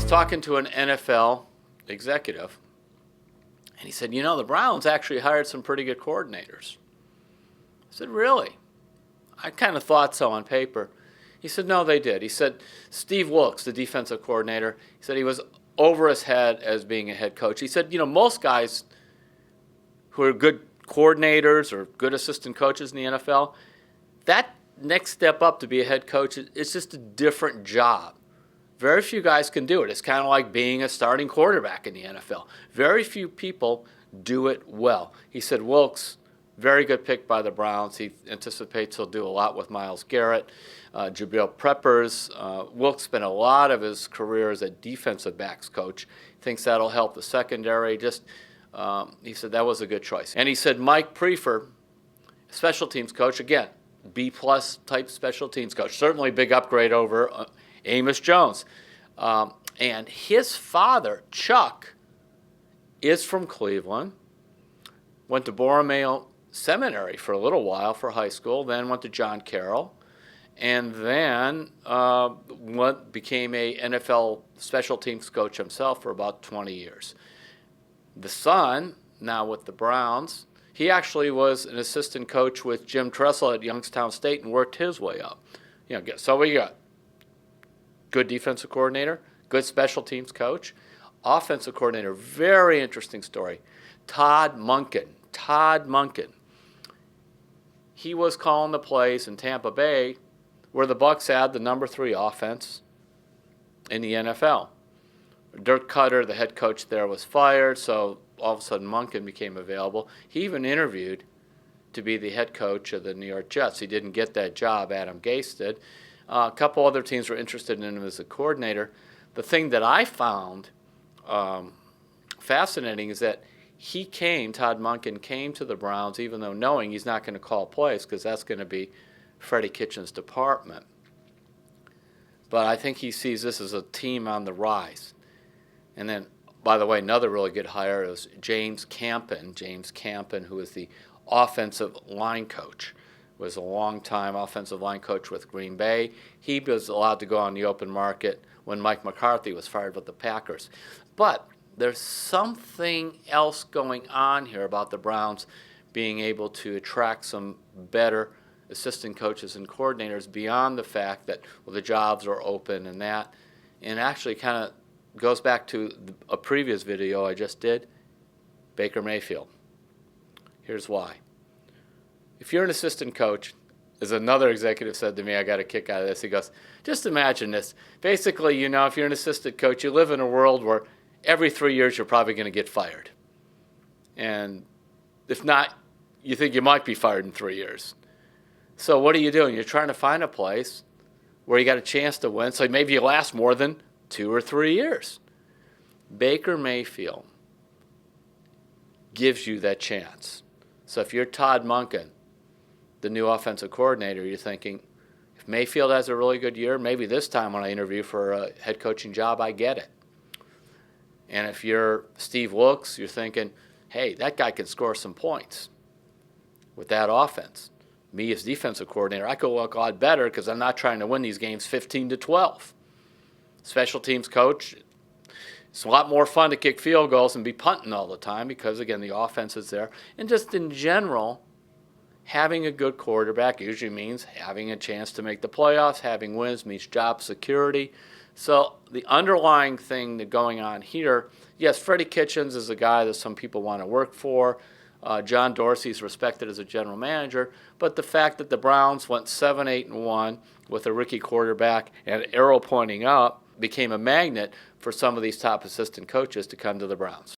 was talking to an NFL executive, and he said, you know, the Browns actually hired some pretty good coordinators. I said, really? I kind of thought so on paper. He said, no, they did. He said, Steve-Wilks, the defensive coordinator, he said he was over his head as being a head coach. He said, you know, most guys who are good coordinators or good assistant coaches in the NFL, that next step up to be a head coach, it's just a different job. Very few guys can do it. It's kind of like being a starting quarterback in the NFL. Very few people do it well. He said Wilks, very good pick by the Browns. He anticipates he'll do a lot with Myles Garrett, Jabril Peppers. Wilks spent a lot of his career as a defensive backs coach. Thinks that'll help the secondary. He said that was a good choice. And he said Mike-Priefer, special teams coach, again, B-plus type special teams coach. Certainly big upgrade over Amos Jones. And his father, Chuck, is from Cleveland, went to Borromeo Seminary for a little while for high school, then went to John Carroll, and then became a NFL special teams coach himself for about 20 years. The son, now with the Browns, he actually was an assistant coach with Jim Tressel at Youngstown State and worked his way up. You know, so we got good defensive coordinator, good special teams coach, offensive coordinator. Very interesting story. Todd-Monken. He was calling the plays in Tampa Bay where the Bucs had the number 3 offense in the NFL. Dirk Cutter, the head coach there, was fired, so all of a sudden Monken became available. He even interviewed to be the head coach of the New York Jets. He didn't get that job. Adam Gase did. A couple other teams were interested in him as a coordinator. The thing that I found fascinating is that Todd-Monken came to the Browns even though knowing he's not going to call plays because that's going to be freddie-kitchens' department. But I think he sees this as a team on the rise. And then, by the way, another really good hire is James-Campan, who is the offensive line coach. Was a long-time offensive line coach with Green Bay. He was allowed to go on the open market when Mike McCarthy was fired with the Packers. But there's something else going on here about the Browns being able to attract some better assistant coaches and coordinators beyond the fact that, well, the jobs are open and that. And actually kind of goes back to a previous video I just did, Baker Mayfield. Here's why. If you're an assistant coach, as another executive said to me, I got a kick out of this. He goes, just imagine this. Basically, you know, if you're an assistant coach, you live in a world where every 3 years you're probably going to get fired. And if not, you think you might be fired in 3 years. So what are you doing? You're trying to find a place where you got a chance to win, so maybe you last more than 2 or 3 years. Baker Mayfield gives you that chance. So if you're Todd-Monken, the new offensive coordinator, you're thinking, if Mayfield has a really good year, maybe this time when I interview for a head coaching job, I get it. And if you're Steve-Wilks, you're thinking, hey, that guy can score some points with that offense. Me as defensive coordinator, I could look a lot better because I'm not trying to win these games 15-12. Special teams coach, it's a lot more fun to kick field goals and be punting all the time because, again, the offense is there. And just in general, having a good quarterback usually means having a chance to make the playoffs. Having wins means job security. So the underlying thing that going on here, yes, freddie-kitchens is a guy that some people want to work for. John-Dorsey is respected as a general manager. But the fact that the Browns went 7-8-1 with a rookie quarterback and arrow pointing up became a magnet for some of these top assistant coaches to come to the Browns.